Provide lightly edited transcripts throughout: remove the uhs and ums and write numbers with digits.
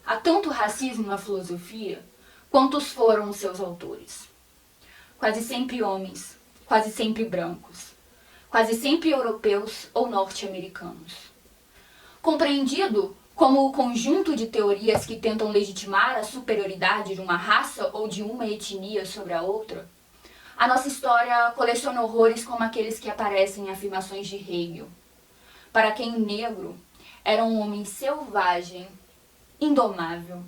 Há tanto racismo na filosofia, quantos foram os seus autores. Quase sempre homens, quase sempre brancos, quase sempre europeus ou norte-americanos. Compreendido como o conjunto de teorias que tentam legitimar a superioridade de uma raça ou de uma etnia sobre a outra, a nossa história coleciona horrores como aqueles que aparecem em afirmações de Hegel, para quem o negro era um homem selvagem, indomável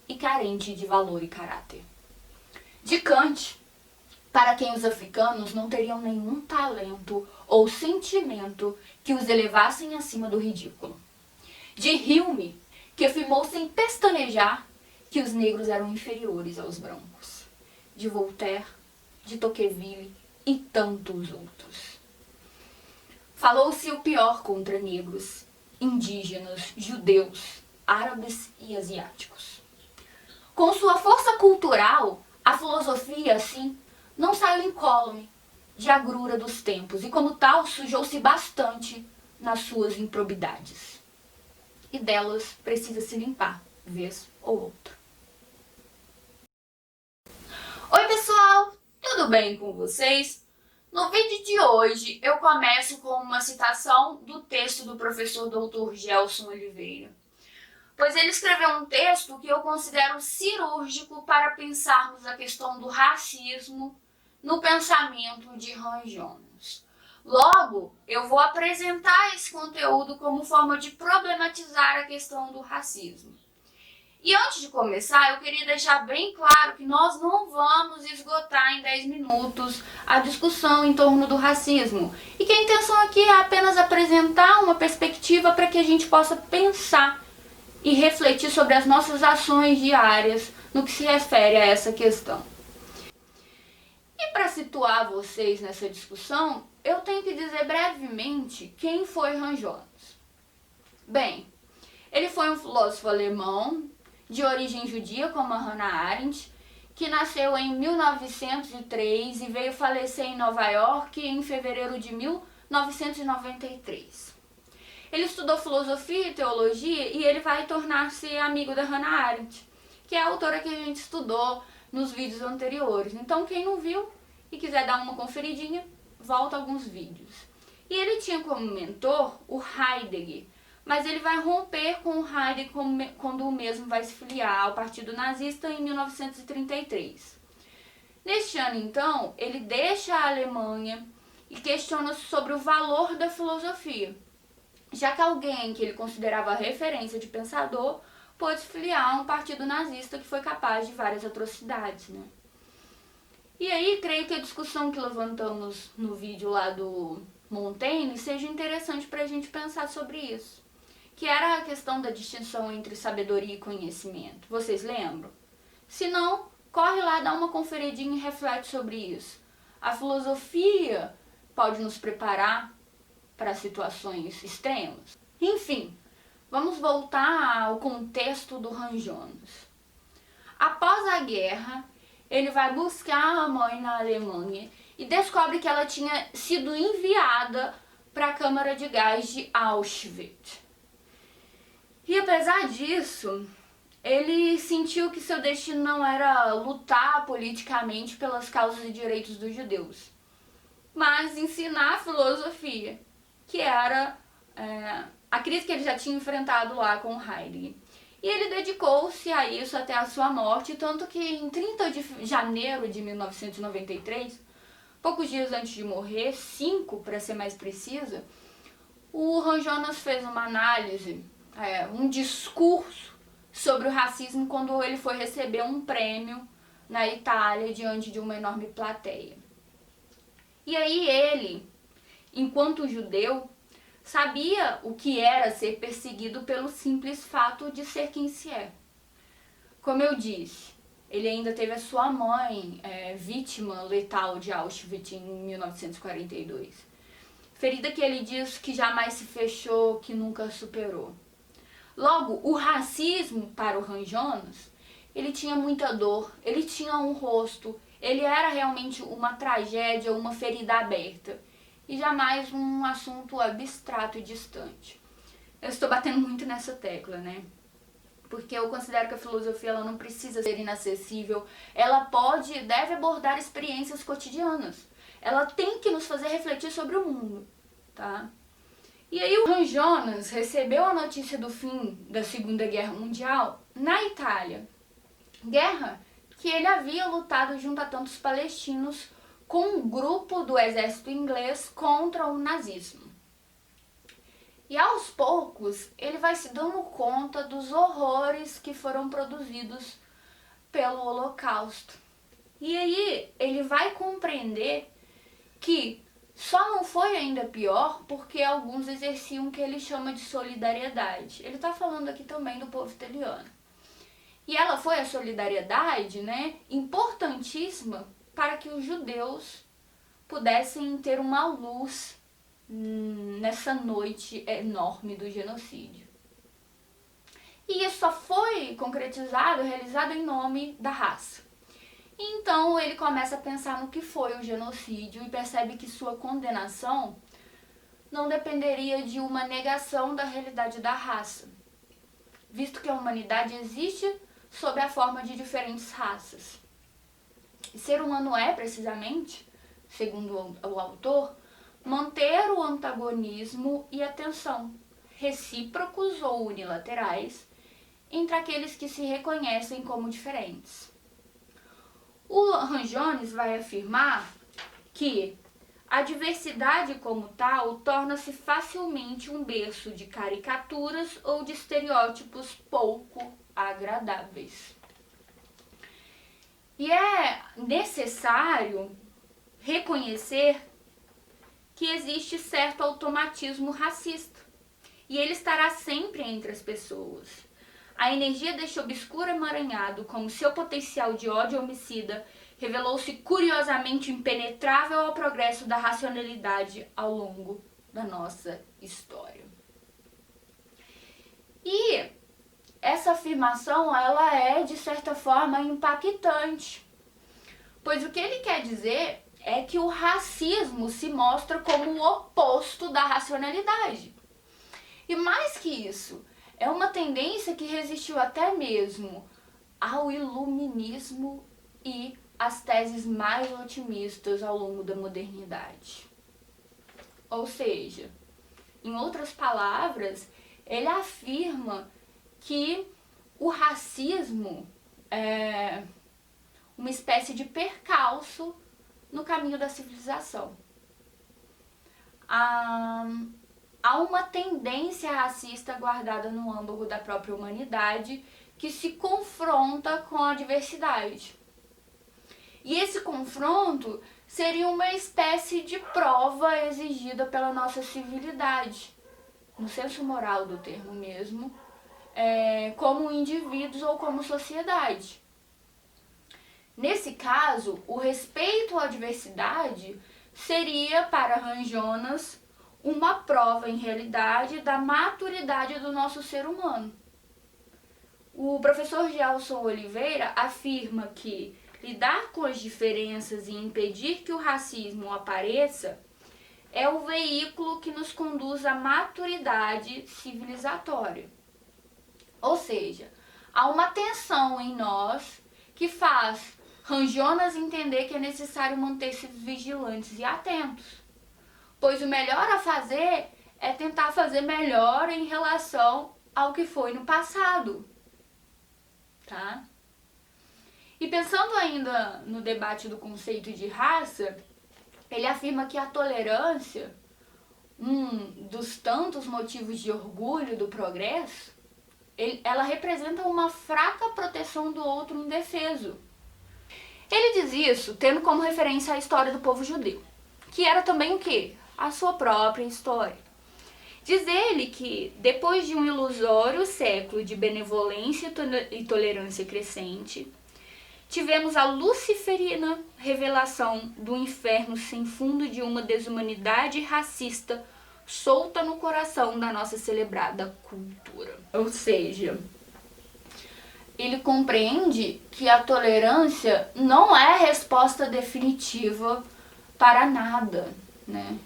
e carente de valor e caráter. De Kant, para quem os africanos não teriam nenhum talento ou sentimento que os elevassem acima do ridículo. De Hume, que afirmou sem pestanejar que os negros eram inferiores aos brancos. De Voltaire, de Tocqueville e tantos outros. Falou-se o pior contra negros, indígenas, judeus, árabes e asiáticos. Com sua força cultural, a filosofia, assim, não saiu incólume de agrura dos tempos e, como tal, sujou-se bastante nas suas improbidades. E delas precisa se limpar, vez ou outra. Oi pessoal, tudo bem com vocês? No vídeo de hoje eu começo com uma citação do texto do professor Dr. Gelson Oliveira, pois ele escreveu um texto que eu considero cirúrgico para pensarmos a questão do racismo no pensamento de Hans Jonas. Logo, eu vou apresentar esse conteúdo como forma de problematizar a questão do racismo. E antes de começar, eu queria deixar bem claro que nós não vamos esgotar em 10 minutos a discussão em torno do racismo. E que a intenção aqui é apenas apresentar uma perspectiva para que a gente possa pensar e refletir sobre as nossas ações diárias no que se refere a essa questão. E para situar vocês nessa discussão, eu tenho que dizer brevemente quem foi Hans Jonas. Bem, ele foi um filósofo alemão de origem judia, como a Hannah Arendt, que nasceu em 1903 e veio falecer em Nova York em fevereiro de 1993. Ele estudou filosofia e teologia e ele vai tornar-se amigo da Hannah Arendt, que é a autora que a gente estudou nos vídeos anteriores. Então, quem não viu e quiser dar uma conferidinha, volta alguns vídeos. E ele tinha como mentor o Heidegger, mas ele vai romper com o Heidegger quando o mesmo vai se filiar ao Partido Nazista em 1933. Neste ano, então, ele deixa a Alemanha e questiona sobre o valor da filosofia, já que alguém que ele considerava referência de pensador pôde se filiar a um partido nazista que foi capaz de várias atrocidades, né? E aí, creio que a discussão que levantamos no vídeo lá do Montaigne seja interessante para a gente pensar sobre isso, que era a questão da distinção entre sabedoria e conhecimento. Vocês lembram? Se não, corre lá, dá uma conferidinha e reflete sobre isso. A filosofia pode nos preparar para situações extremas. Enfim, vamos voltar ao contexto do Hans Jonas. Após a guerra, ele vai buscar a mãe na Alemanha e descobre que ela tinha sido enviada para a câmara de gás de Auschwitz. E apesar disso, ele sentiu que seu destino não era lutar politicamente pelas causas e direitos dos judeus, mas ensinar filosofia, que era a crise que ele já tinha enfrentado lá com Heidegger. E ele dedicou-se a isso até a sua morte, tanto que em 30 de janeiro de 1993, poucos dias antes de morrer, 5 para ser mais precisa, o Hans Jonas fez uma análise, um discurso sobre o racismo quando ele foi receber um prêmio na Itália diante de uma enorme plateia. E aí ele, enquanto judeu, sabia o que era ser perseguido pelo simples fato de ser quem se é. Como eu disse, ele ainda teve a sua mãe vítima letal de Auschwitz em 1942. Ferida que ele diz que jamais se fechou, que nunca superou. Logo, o racismo para o Hans Jonas, ele tinha muita dor, ele tinha um rosto, ele era realmente uma tragédia, uma ferida aberta. E jamais um assunto abstrato e distante. Eu estou batendo muito nessa tecla, né? porque eu considero que a filosofia ela não precisa ser inacessível, ela pode e deve abordar experiências cotidianas. Ela tem que nos fazer refletir sobre o mundo, tá? E aí o Hans Jonas recebeu a notícia do fim da Segunda Guerra Mundial na Itália. Guerra que ele havia lutado junto a tantos palestinos com um grupo do exército inglês contra o nazismo. E aos poucos ele vai se dando conta dos horrores que foram produzidos pelo Holocausto. E aí ele vai compreender que só não foi ainda pior porque alguns exerciam o que ele chama de solidariedade. Ele está falando aqui também do povo italiano. E ela foi a solidariedade, né, importantíssima para que os judeus pudessem ter uma luz nessa noite enorme do genocídio. E isso só foi concretizado, realizado em nome da raça. Então ele começa a pensar no que foi o genocídio e percebe que sua condenação não dependeria de uma negação da realidade da raça, visto que a humanidade existe sob a forma de diferentes raças. E ser humano é, precisamente, segundo o autor, manter o antagonismo e a tensão, recíprocos ou unilaterais, entre aqueles que se reconhecem como diferentes. O Hans Jonas vai afirmar que a diversidade como tal torna-se facilmente um berço de caricaturas ou de estereótipos pouco agradáveis. E é necessário reconhecer que existe certo automatismo racista, e ele estará sempre entre as pessoas. A energia deste obscuro emaranhado, como seu potencial de ódio homicida, revelou-se curiosamente impenetrável ao progresso da racionalidade ao longo da nossa história. E essa afirmação, ela é, de certa forma, impactante, pois o que ele quer dizer é que o racismo se mostra como o oposto da racionalidade. E mais que isso, é uma tendência que resistiu até mesmo ao iluminismo e às teses mais otimistas ao longo da modernidade. Ou seja, em outras palavras, ele afirma que o racismo é uma espécie de percalço no caminho da civilização. Há uma tendência racista guardada no âmago da própria humanidade que se confronta com a diversidade. E esse confronto seria uma espécie de prova exigida pela nossa civilidade, no senso moral do termo mesmo, como indivíduos ou como sociedade. Nesse caso, o respeito à diversidade seria, para Hans Jonas, uma prova, em realidade, da maturidade do nosso ser humano. O professor Gelson Oliveira afirma que lidar com as diferenças e impedir que o racismo apareça é o veículo que nos conduz à maturidade civilizatória. Ou seja, há uma tensão em nós que faz Hans Jonas entender que é necessário manter-se vigilantes e atentos, pois o melhor a fazer é tentar fazer melhor em relação ao que foi no passado, tá? E pensando ainda no debate do conceito de raça, ele afirma que a tolerância, um dos tantos motivos de orgulho do progresso, ela representa uma fraca proteção do outro indefeso. Ele diz isso tendo como referência a história do povo judeu, que era também o quê? A sua própria história. Diz ele que, depois de um ilusório século de benevolência e tolerância crescente, tivemos a luciferina revelação do inferno sem fundo de uma desumanidade racista solta no coração da nossa celebrada cultura. Ou seja, ele compreende que a tolerância não é a resposta definitiva para nada, né?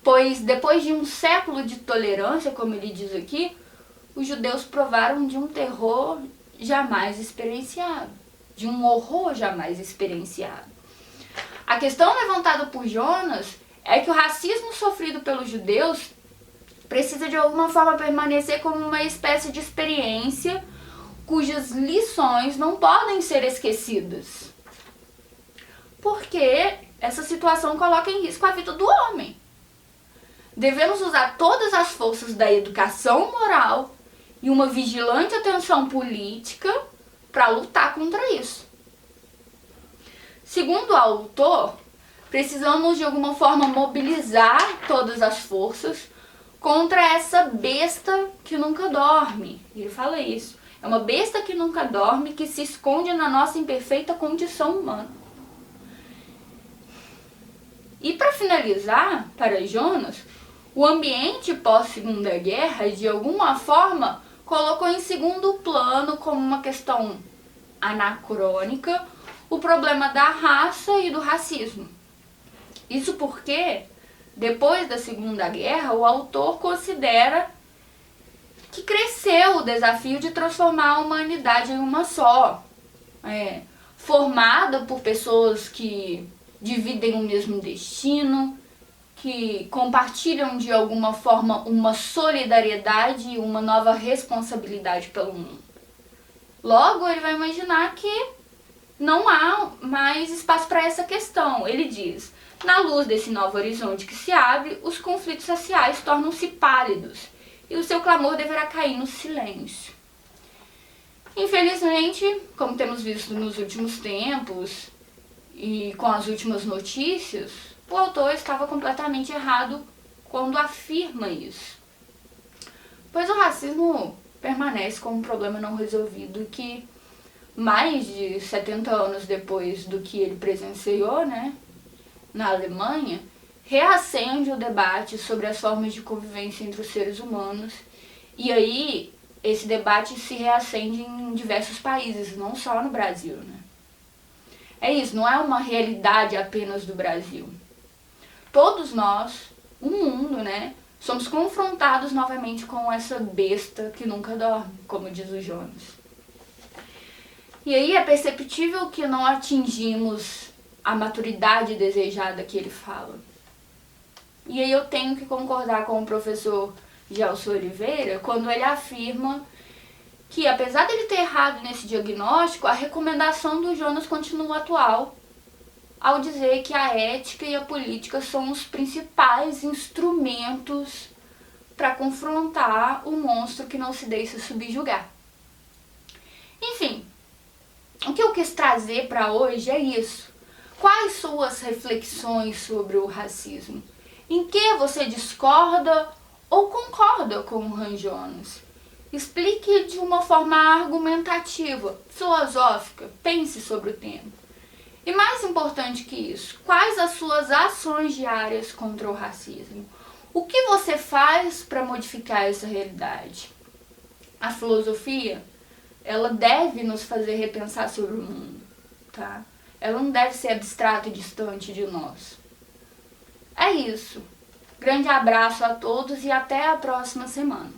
Pois depois de um século de tolerância, como ele diz aqui, os judeus provaram de um terror jamais experienciado, de um horror jamais experienciado. A questão levantada por Jonas é que o racismo sofrido pelos judeus precisa de alguma forma permanecer como uma espécie de experiência cujas lições não podem ser esquecidas. Porque essa situação coloca em risco a vida do homem. Devemos usar todas as forças da educação moral e uma vigilante atenção política para lutar contra isso. Segundo o autor, precisamos de alguma forma mobilizar todas as forças contra essa besta que nunca dorme. Ele fala isso. É uma besta que nunca dorme, que se esconde na nossa imperfeita condição humana. E para finalizar, para Jonas, o ambiente pós-Segunda Guerra, de alguma forma, colocou em segundo plano como uma questão anacrônica o problema da raça e do racismo. Isso porque, depois da Segunda Guerra, o autor considera que cresceu o desafio de transformar a humanidade em uma só, formada por pessoas que dividem o mesmo destino, que compartilham de alguma forma uma solidariedade e uma nova responsabilidade pelo mundo. Logo, ele vai imaginar que não há mais espaço para essa questão. Ele diz: na luz desse novo horizonte que se abre, os conflitos sociais tornam-se pálidos e o seu clamor deverá cair no silêncio. Infelizmente, como temos visto nos últimos tempos e com as últimas notícias, o autor estava completamente errado quando afirma isso. Pois o racismo permanece como um problema não resolvido que, mais de 70 anos depois do que ele presenciou, na Alemanha, reacende o debate sobre as formas de convivência entre os seres humanos. E aí, esse debate se reacende em diversos países, não só no Brasil, É isso, não é uma realidade apenas do Brasil. Todos nós, o mundo, somos confrontados novamente com essa besta que nunca dorme, como diz o Jonas. E aí é perceptível que não atingimos a maturidade desejada que ele fala. E aí eu tenho que concordar com o professor Gelson Oliveira quando ele afirma que, apesar dele ter errado nesse diagnóstico, a recomendação do Jonas continua atual, ao dizer que a ética e a política são os principais instrumentos para confrontar o monstro que não se deixa subjugar. Enfim, o que eu quis trazer para hoje é isso. Quais suas reflexões sobre o racismo? Em que você discorda ou concorda com o Han Jonas? Explique de uma forma argumentativa, filosófica, pense sobre o tema. E mais importante que isso, quais as suas ações diárias contra o racismo? O que você faz para modificar essa realidade? A filosofia, ela deve nos fazer repensar sobre o mundo, tá? Ela não deve ser abstrata e distante de nós. É isso. Grande abraço a todos e até a próxima semana.